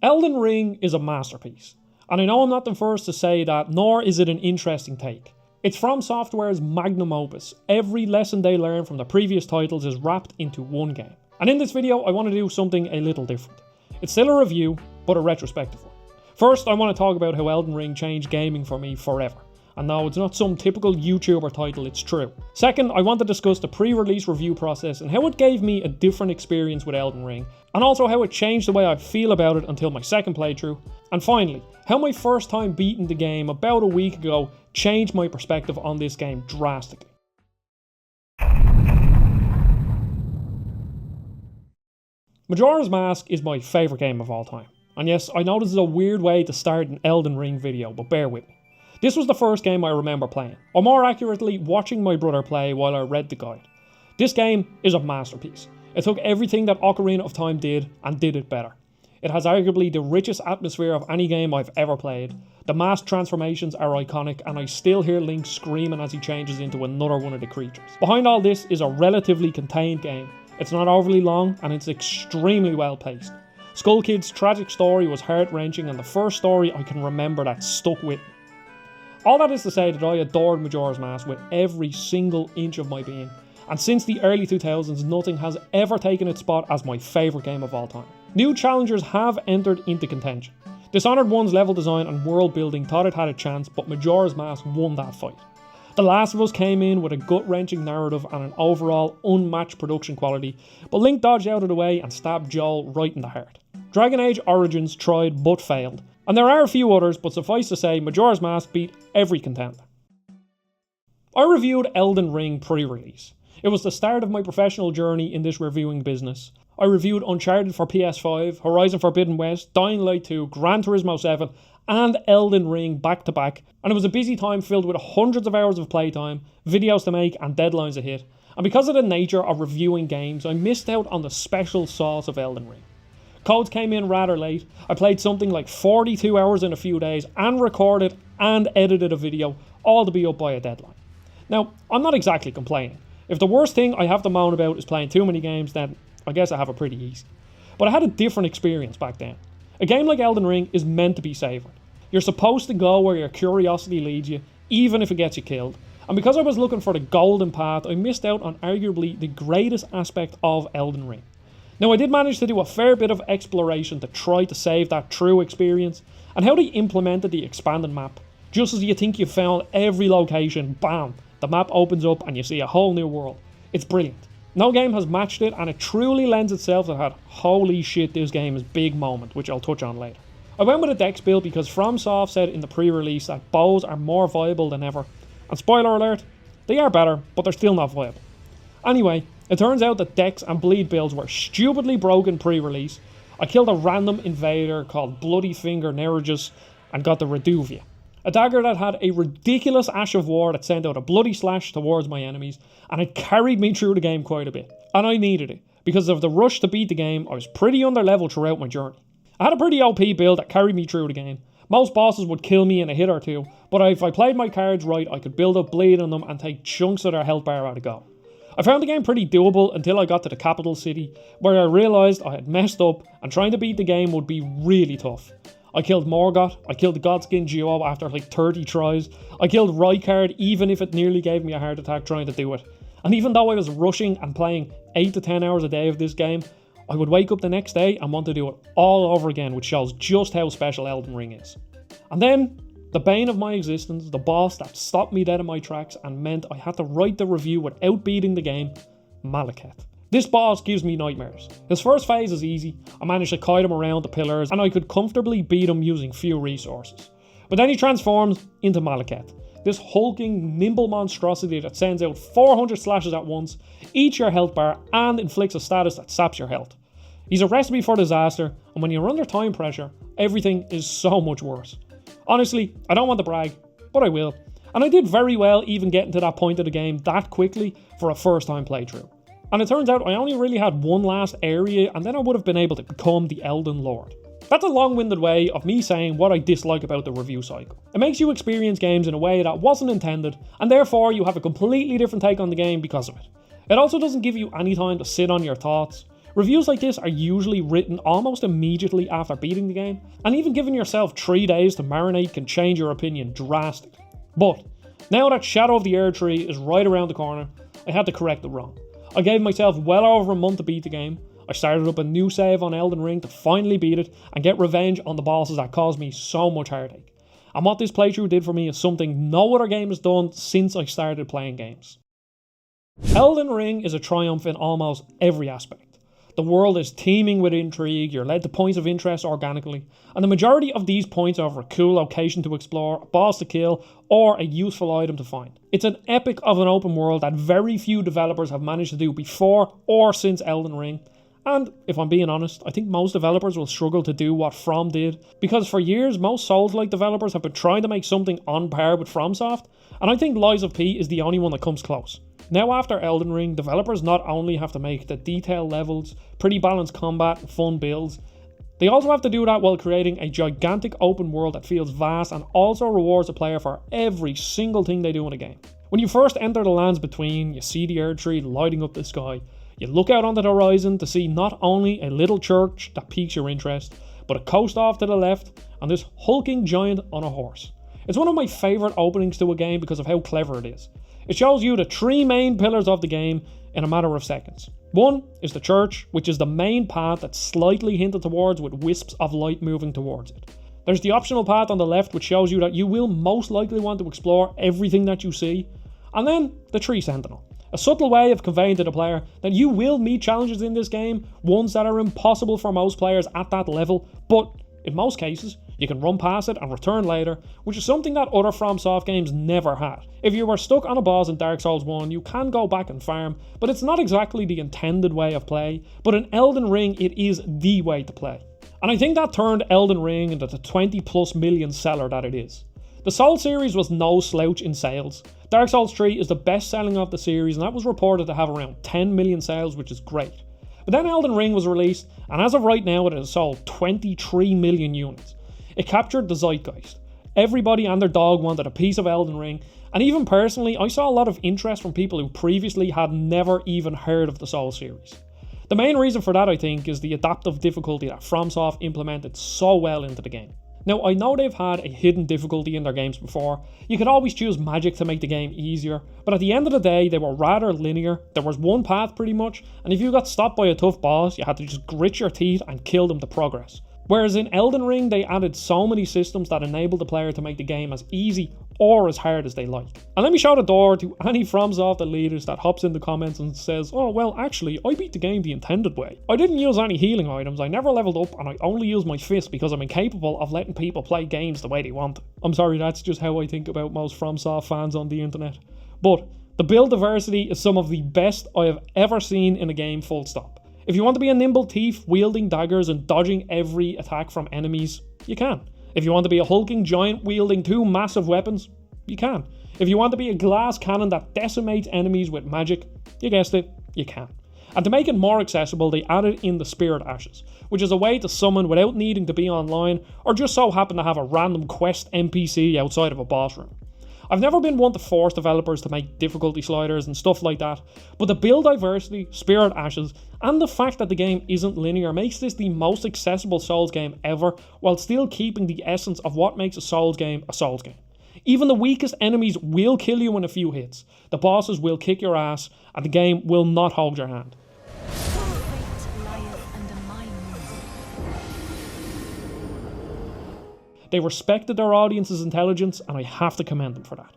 Elden Ring is a masterpiece, and I know I'm not the first to say that, nor is it an interesting take. It's From Software's magnum opus. Every lesson they learn from the previous titles is wrapped into one game. And in this video, I want to do something a little different. It's still a review, but a retrospective one. First, I want to talk about how Elden Ring changed gaming for me forever. And no, it's not some typical YouTuber title, it's true. Second, I want to discuss the pre-release review process and how it gave me a different experience with Elden Ring, and also how it changed the way I feel about it until my second playthrough. And finally, how my first time beating the game about a week ago changed my perspective on this game drastically. Majora's Mask is my favourite game of all time. And yes, I know this is a weird way to start an Elden Ring video, but bear with me. This was the first game I remember playing, or more accurately, watching my brother play while I read the guide. This game is a masterpiece. It took everything that Ocarina of Time did and did it better. It has arguably the richest atmosphere of any game I've ever played. The mask transformations are iconic, and I still hear Link screaming as he changes into another one of the creatures. Behind all this is a relatively contained game. It's not overly long, and it's extremely well paced. Skull Kid's tragic story was heart-wrenching, and the first story I can remember that stuck with me. All that is to say that I adored Majora's Mask with every single inch of my being, and since the early 2000s nothing has ever taken its spot as my favourite game of all time. New challengers have entered into contention. Dishonored 1's level design and world building thought it had a chance, but Majora's Mask won that fight. The Last of Us came in with a gut-wrenching narrative and an overall unmatched production quality, but Link dodged out of the way and stabbed Joel right in the heart. Dragon Age Origins tried but failed, and there are a few others, but suffice to say Majora's Mask beat every contender. I reviewed Elden Ring pre-release. It was the start of my professional journey in this reviewing business. I reviewed Uncharted for PS5, Horizon Forbidden West, Dying Light 2, Gran Turismo 7, and Elden Ring back to back, and it was a busy time filled with hundreds of hours of playtime, videos to make and deadlines to hit, and because of the nature of reviewing games, I missed out on the special sauce of Elden Ring. Codes came in rather late. I played something like 42 hours in a few days and recorded and edited a video, all to be up by a deadline. Now, I'm not exactly complaining. If the worst thing I have to moan about is playing too many games, then I guess I have it pretty easy. But I had a different experience back then. A game like Elden Ring is meant to be savoured. You're supposed to go where your curiosity leads you, even if it gets you killed. And because I was looking for the golden path, I missed out on arguably the greatest aspect of Elden Ring. Now, I did manage to do a fair bit of exploration to try to save that true experience, and how they implemented the expanded map. Just as you think you've found every location, bam, the map opens up and you see a whole new world. It's brilliant. No game has matched it, and it truly lends itself to that holy shit this game is big moment, which I'll touch on later. I went with a dex build because FromSoft said in the pre-release that bows are more viable than ever, and spoiler alert, they are better, but they're still not viable. Anyway, it turns out that dex and bleed builds were stupidly broken pre-release. I killed a random invader called Bloody Finger Neregus and got the Reduvia, a dagger that had a ridiculous Ash of War that sent out a bloody slash towards my enemies, and it carried me through the game quite a bit. And I needed it. Because of the rush to beat the game, I was pretty underleveled throughout my journey. I had a pretty OP build that carried me through the game. Most bosses would kill me in a hit or two, but if I played my cards right, I could build up bleed on them and take chunks of their health bar at a go. I found the game pretty doable until I got to the capital city, where I realised I had messed up and trying to beat the game would be really tough. I killed Morgoth, I killed the Godskin duo after like 30 tries, I killed Rykard even if it nearly gave me a heart attack trying to do it. And even though I was rushing and playing 8 to 10 hours a day of this game, I would wake up the next day and want to do it all over again, which shows just how special Elden Ring is. And then, the bane of my existence, the boss that stopped me dead in my tracks and meant I had to write the review without beating the game, Malekith. This boss gives me nightmares. His first phase is easy, I managed to kite him around the pillars and I could comfortably beat him using few resources. But then he transforms into Malekith, this hulking, nimble monstrosity that sends out 400 slashes at once, eats your health bar and inflicts a status that saps your health. He's a recipe for disaster, and when you're under time pressure, everything is so much worse. Honestly, I don't want to brag, but I will. And I did very well even getting to that point of the game that quickly for a first time playthrough. And it turns out I only really had one last area and then I would have been able to become the Elden Lord. That's a long-winded way of me saying what I dislike about the review cycle. It makes you experience games in a way that wasn't intended, and therefore you have a completely different take on the game because of it. It also doesn't give you any time to sit on your thoughts. Reviews like this are usually written almost immediately after beating the game, and even giving yourself 3 days to marinate can change your opinion drastically. But now that Shadow of the Erdtree is right around the corner, I had to correct the wrong. I gave myself well over a month to beat the game. I started up a new save on Elden Ring to finally beat it and get revenge on the bosses that caused me so much heartache. And what this playthrough did for me is something no other game has done since I started playing games. Elden Ring is a triumph in almost every aspect. The world is teeming with intrigue, you're led to points of interest organically, and the majority of these points are for a cool location to explore, a boss to kill, or a useful item to find. It's an epic of an open world that very few developers have managed to do before or since Elden Ring. And, if I'm being honest, I think most developers will struggle to do what From did, because for years most Souls-like developers have been trying to make something on par with FromSoft, and I think Lies of P is the only one that comes close. Now after Elden Ring, developers not only have to make the detailed levels, pretty balanced combat and fun builds, they also have to do that while creating a gigantic open world that feels vast and also rewards the player for every single thing they do in a game. When you first enter the lands between, you see the Erdtree lighting up the sky. You look out onto the horizon to see not only a little church that piques your interest, but a coast off to the left and this hulking giant on a horse. It's one of my favourite openings to a game because of how clever it is. It shows you the 3 main pillars of the game in a matter of seconds. One is the church, which is the main path that's slightly hinted towards with wisps of light moving towards it. There's the optional path on the left which shows you that you will most likely want to explore everything that you see. And then the Tree Sentinel. A subtle way of conveying to the player that you will meet challenges in this game, ones that are impossible for most players at that level, but in most cases, you can run past it and return later, which is something that other FromSoft games never had. If you were stuck on a boss in Dark Souls 1, you can go back and farm, but it's not exactly the intended way of play, but in Elden Ring it is the way to play. And I think that turned Elden Ring into the 20+ million seller that it is. The Souls series was no slouch in sales. Dark Souls 3 is the best selling of the series and that was reported to have around 10 million sales, which is great. But then Elden Ring was released, and as of right now it has sold 23 million units. It captured the zeitgeist. Everybody and their dog wanted a piece of Elden Ring, and even personally, I saw a lot of interest from people who previously had never even heard of the Souls series. The main reason for that, I think, is the adaptive difficulty that FromSoft implemented so well into the game. Now, I know they've had a hidden difficulty in their games before. You could always choose magic to make the game easier, but at the end of the day, they were rather linear. There was one path pretty much, and if you got stopped by a tough boss, you had to just grit your teeth and kill them to progress. Whereas in Elden Ring, they added so many systems that enabled the player to make the game as easy or as hard as they like. And let me shout the door to any FromSoft leaders that hops in the comments and says, oh well, actually, I beat the game the intended way. I didn't use any healing items, I never leveled up, and I only used my fist because I'm incapable of letting people play games the way they want. I'm sorry, that's just how I think about most FromSoft fans on the internet. But the build diversity is some of the best I have ever seen in a game, full stop. If you want to be a nimble thief wielding daggers and dodging every attack from enemies, you can. If you want to be a hulking giant wielding 2 massive weapons, you can. If you want to be a glass cannon that decimates enemies with magic, you guessed it, you can. And to make it more accessible, they added in the Spirit Ashes, which is a way to summon without needing to be online or just so happen to have a random quest NPC outside of a boss room. I've never been one to force developers to make difficulty sliders and stuff like that, but the build diversity, Spirit Ashes, and the fact that the game isn't linear makes this the most accessible Souls game ever, while still keeping the essence of what makes a Souls game a Souls game. Even the weakest enemies will kill you in a few hits, the bosses will kick your ass, and the game will not hold your hand. They respected their audience's intelligence, and I have to commend them for that.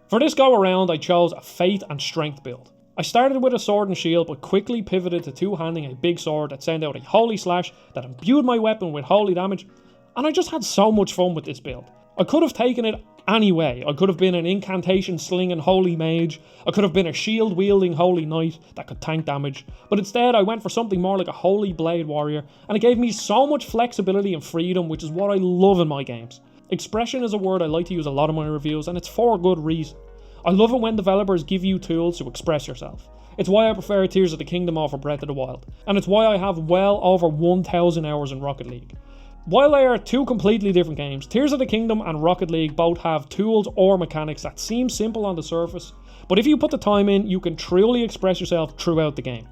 For this go around, I chose a faith and strength build. I started with a sword and shield, but quickly pivoted to two-handing a big sword that sent out a holy slash that imbued my weapon with holy damage, and I just had so much fun with this build. I could have taken it any way. I could have been an incantation slinging holy mage, I could have been a shield wielding holy knight that could tank damage, but instead I went for something more like a holy blade warrior, and it gave me so much flexibility and freedom, which is what I love in my games. Expression is a word I like to use a lot in my reviews, and it's for a good reason. I love it when developers give you tools to express yourself. It's why I prefer Tears of the Kingdom over Breath of the Wild, and it's why I have well over 1,000 hours in Rocket League. While they are two completely different games, Tears of the Kingdom and Rocket League both have tools or mechanics that seem simple on the surface, but if you put the time in, you can truly express yourself throughout the game.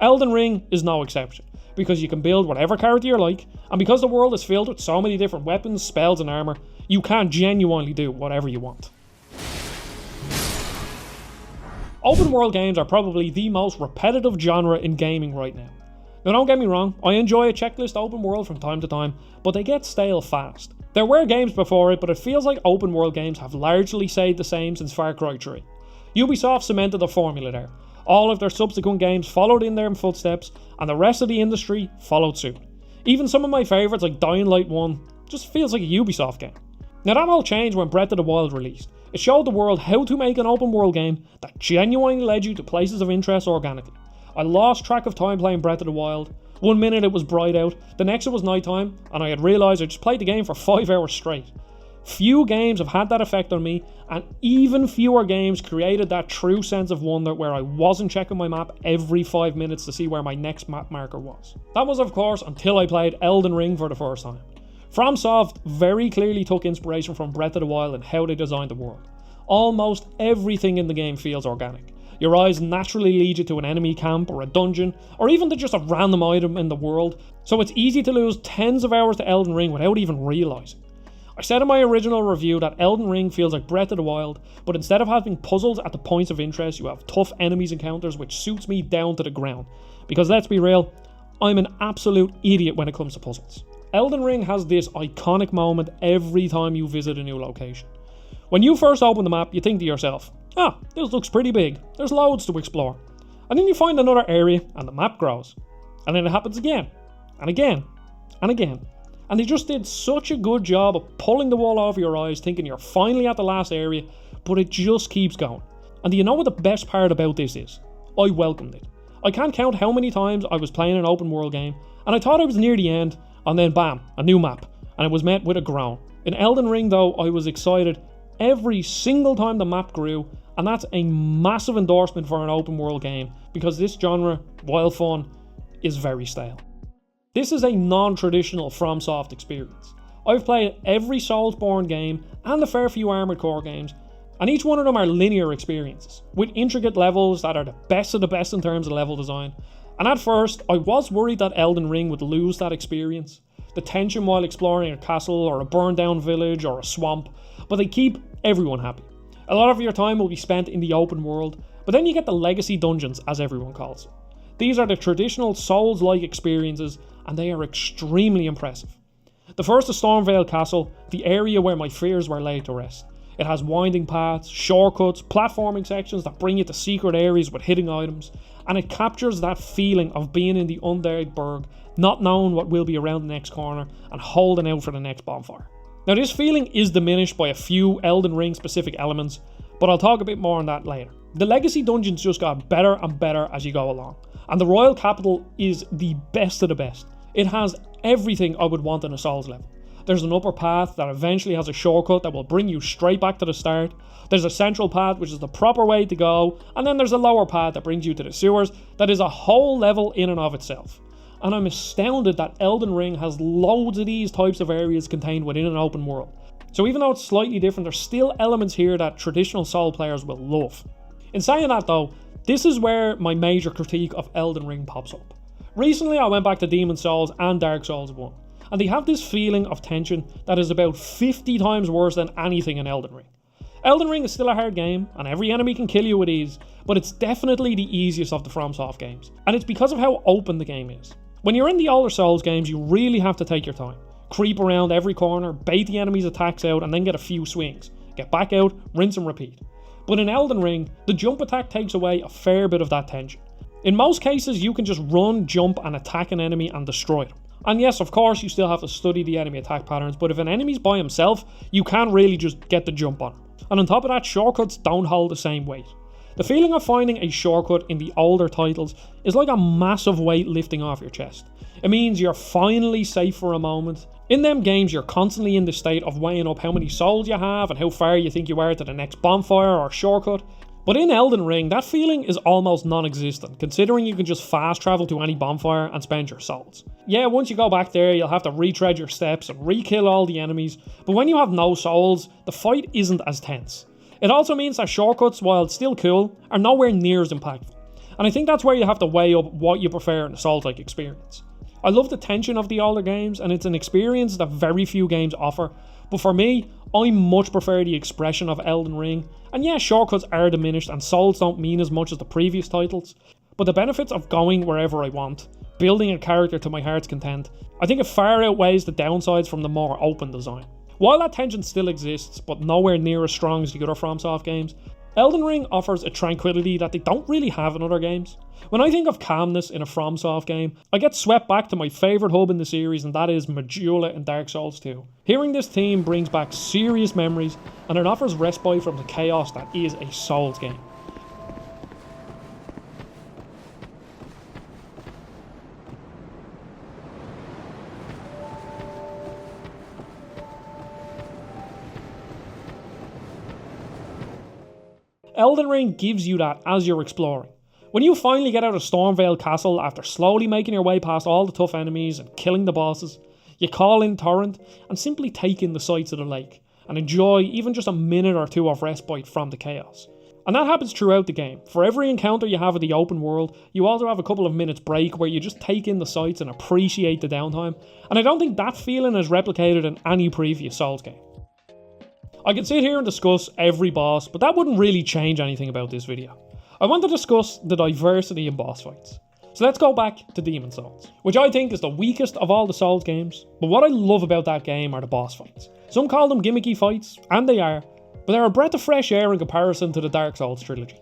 Elden Ring is no exception, because you can build whatever character you like, and because the world is filled with so many different weapons, spells and armour, you can genuinely do whatever you want. Open world games are probably the most repetitive genre in gaming right now. Now don't get me wrong, I enjoy a checklist open world from time to time, but they get stale fast. There were games before it, but it feels like open world games have largely stayed the same since Far Cry 3. Ubisoft cemented the formula there. All of their subsequent games followed in their footsteps, and the rest of the industry followed suit. Even some of my favourites like Dying Light 1 just feels like a Ubisoft game. Now that all changed when Breath of the Wild released. It showed the world how to make an open world game that genuinely led you to places of interest organically. I lost track of time playing Breath of the Wild. One minute it was bright out, the next it was night time, and I had realised I just played the game for 5 hours straight. Few games have had that effect on me, and even fewer games created that true sense of wonder where I wasn't checking my map every 5 minutes to see where my next map marker was. That was of course until I played Elden Ring for the first time. FromSoft very clearly took inspiration from Breath of the Wild and how they designed the world. Almost everything in the game feels organic. Your eyes naturally lead you to an enemy camp or a dungeon, or even to just a random item in the world, so it's easy to lose tens of hours to Elden Ring without even realising. I said in my original review that Elden Ring feels like Breath of the Wild, but instead of having puzzles at the points of interest, you have tough enemies encounters, which suits me down to the ground. Because let's be real, I'm an absolute idiot when it comes to puzzles. Elden Ring has this iconic moment every time you visit a new location. When you first open the map, you think to yourself, this looks pretty big, there's loads to explore. And then you find another area and the map grows. And then it happens again, and again, and again. And they just did such a good job of pulling the wool over your eyes thinking you're finally at the last area, but it just keeps going. And do you know what the best part about this is? I welcomed it. I can't count how many times I was playing an open world game, and I thought I was near the end, and then bam, a new map, and it was met with a groan. In Elden Ring though, I was excited every single time the map grew, and that's a massive endorsement for an open world game, because this genre, while fun, is very stale. This is a non-traditional FromSoft experience. I've played every Soulsborne game and a fair few Armored Core games, and each one of them are linear experiences, with intricate levels that are the best of the best in terms of level design. And at first, I was worried that Elden Ring would lose that experience, the tension while exploring a castle or a burned down village or a swamp, but they keep everyone happy. A lot of your time will be spent in the open world, but then you get the legacy dungeons, as everyone calls them. These are the traditional Souls-like experiences, and they are extremely impressive. The first is Stormvale Castle, the area where my fears were laid to rest. It has winding paths, shortcuts, platforming sections that bring you to secret areas with hidden items, and it captures that feeling of being in the undead burg, not knowing what will be around the next corner, and holding out for the next bonfire. Now this feeling is diminished by a few Elden Ring specific elements, but I'll talk a bit more on that later. The legacy dungeons just got better and better as you go along, and the Royal Capital is the best of the best. It has everything I would want in a Souls level. There's an upper path that eventually has a shortcut that will bring you straight back to the start. There's a central path which is the proper way to go, and then there's a lower path that brings you to the sewers that is a whole level in and of itself. And I'm astounded that Elden Ring has loads of these types of areas contained within an open world. So even though it's slightly different, there's still elements here that traditional Soul players will love. In saying that though, this is where my major critique of Elden Ring pops up. Recently I went back to Demon's Souls and Dark Souls 1, and they have this feeling of tension that is about 50 times worse than anything in Elden Ring. Elden Ring is still a hard game, and every enemy can kill you with ease, but it's definitely the easiest of the FromSoft games, and it's because of how open the game is. When you're in the older Souls games, you really have to take your time. Creep around every corner, bait the enemy's attacks out, and then get a few swings. Get back out, rinse and repeat. But in Elden Ring, the jump attack takes away a fair bit of that tension. In most cases, you can just run, jump, and attack an enemy and destroy them. And yes, of course, you still have to study the enemy attack patterns, but if an enemy's by himself, you can't really just get the jump on him. And on top of that, shortcuts don't hold the same weight. The feeling of finding a shortcut in the older titles is like a massive weight lifting off your chest. It means you're finally safe for a moment. In them games, you're constantly in the state of weighing up how many souls you have and how far you think you are to the next bonfire or shortcut. But in Elden Ring, that feeling is almost non-existent, considering you can just fast travel to any bonfire and spend your souls. Yeah, once you go back there, you'll have to retread your steps and re-kill all the enemies, but when you have no souls, the fight isn't as tense. It also means that shortcuts, while still cool, are nowhere near as impactful. And I think that's where you have to weigh up what you prefer in a Souls-like experience. I love the tension of the older games, and it's an experience that very few games offer, but for me, I much prefer the expression of Elden Ring. And yeah, shortcuts are diminished and Souls don't mean as much as the previous titles, but the benefits of going wherever I want, building a character to my heart's content, I think it far outweighs the downsides from the more open design. While that tension still exists, but nowhere near as strong as the other FromSoft games, Elden Ring offers a tranquility that they don't really have in other games. When I think of calmness in a FromSoft game, I get swept back to my favourite hub in the series, and that is Majula in Dark Souls 2. Hearing this theme brings back serious memories, and it offers respite from the chaos that is a Souls game. Elden Ring gives you that as you're exploring. When you finally get out of Stormvale Castle after slowly making your way past all the tough enemies and killing the bosses, you call in Torrent and simply take in the sights of the lake and enjoy even just a minute or two of respite from the chaos. And that happens throughout the game. For every encounter you have in the open world, you also have a couple of minutes break where you just take in the sights and appreciate the downtime, and I don't think that feeling is replicated in any previous Souls game. I could sit here and discuss every boss, but that wouldn't really change anything about this video. I want to discuss the diversity in boss fights. So let's go back to Demon's Souls, which I think is the weakest of all the Souls games, but what I love about that game are the boss fights. Some call them gimmicky fights, and they are, but they're a breath of fresh air in comparison to the Dark Souls trilogy.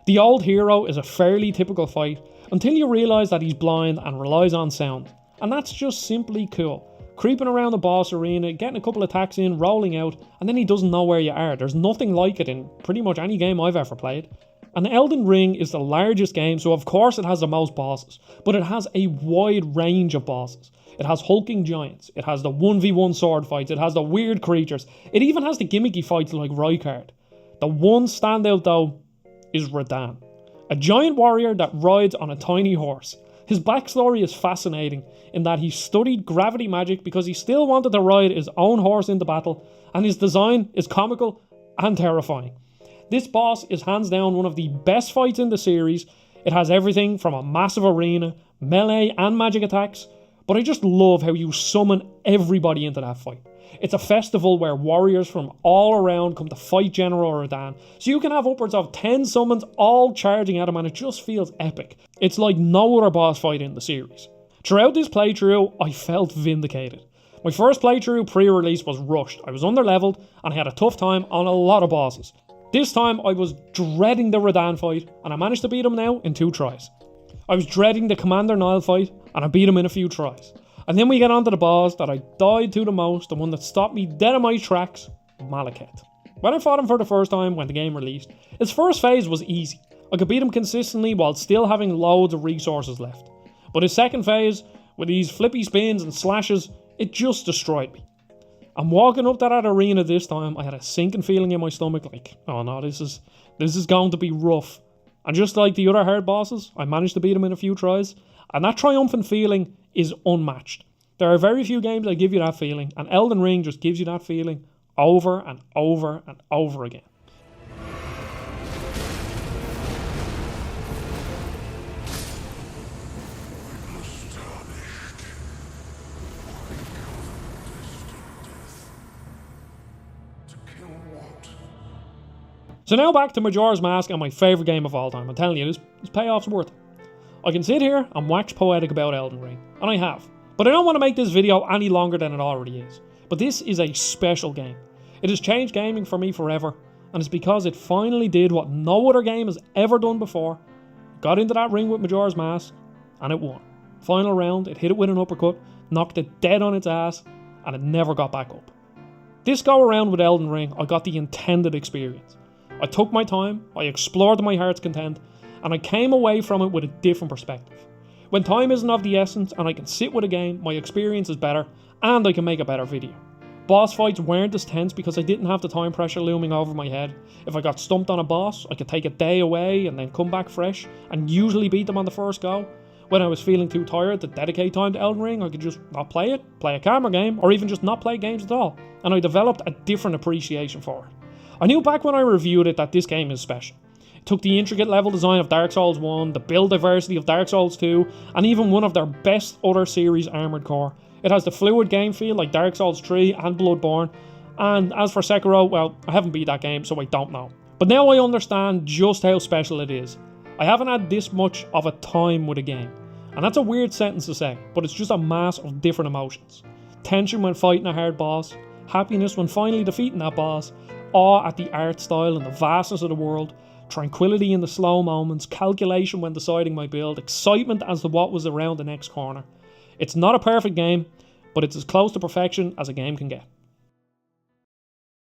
The old hero is a fairly typical fight until you realise that he's blind and relies on sound, and that's just simply cool. Creeping around the boss arena, getting a couple attacks in, rolling out, and then he doesn't know where you are. There's nothing like it in pretty much any game I've ever played. And Elden Ring is the largest game, so of course it has the most bosses, but it has a wide range of bosses. It has hulking giants, it has the 1v1 sword fights, it has the weird creatures, it even has the gimmicky fights like Rykard. The one standout though is Radahn, a giant warrior that rides on a tiny horse. His backstory is fascinating in that he studied gravity magic because he still wanted to ride his own horse into battle, and his design is comical and terrifying. This boss is hands down one of the best fights in the series. It has everything from a massive arena, melee and magic attacks, but I just love how you summon everybody into that fight. It's a festival where warriors from all around come to fight General Radahn, so you can have upwards of 10 summons all charging at him, and it just feels epic. It's like no other boss fight in the series. Throughout this playthrough, I felt vindicated. My first playthrough pre-release was rushed, I was under-leveled, and I had a tough time on a lot of bosses. This time I was dreading the Radahn fight, and I managed to beat him now in 2 tries. I was dreading the Commander Nile fight, and I beat him in a few tries. And then we get onto the boss that I died to the most, the one that stopped me dead in my tracks, Malekith. When I fought him for the first time when the game released, his first phase was easy. I could beat him consistently while still having loads of resources left. But his second phase, with these flippy spins and slashes, it just destroyed me. I'm walking up to that arena this time, I had a sinking feeling in my stomach like, oh no, this is going to be rough. And just like the other hard bosses, I managed to beat him in a few tries, and that triumphant feeling is unmatched. There are very few games that give you that feeling, and Elden Ring just gives you that feeling over and over and over again. So now back to Majora's Mask and my favourite game of all time. I'm telling you, this payoff's worth it. I can sit here and wax poetic about Elden Ring, and I have. But I don't want to make this video any longer than it already is. But this is a special game. It has changed gaming for me forever, and it's because it finally did what no other game has ever done before. It got into that ring with Majora's Mask, and it won. Final round, it hit it with an uppercut, knocked it dead on its ass, and it never got back up. This go around with Elden Ring, I got the intended experience. I took my time, I explored to my heart's content, and I came away from it with a different perspective. When time isn't of the essence and I can sit with a game, my experience is better, and I can make a better video. Boss fights weren't as tense because I didn't have the time pressure looming over my head. If I got stumped on a boss, I could take a day away and then come back fresh, and usually beat them on the first go. When I was feeling too tired to dedicate time to Elden Ring, I could just not play it, play a calmer game, or even just not play games at all, and I developed a different appreciation for it. I knew back when I reviewed it that this game is special. It took the intricate level design of Dark Souls 1, the build diversity of Dark Souls 2, and even one of their best other series, Armored Core. It has the fluid game feel like Dark Souls 3 and Bloodborne, and as for Sekiro, well, I haven't beat that game, so I don't know. But now I understand just how special it is. I haven't had this much of a time with a game, and that's a weird sentence to say, but it's just a mass of different emotions. Tension when fighting a hard boss, happiness when finally defeating that boss, awe at the art style and the vastness of the world, tranquility in the slow moments, calculation when deciding my build, excitement as to what was around the next corner. It's not a perfect game, but it's as close to perfection as a game can get.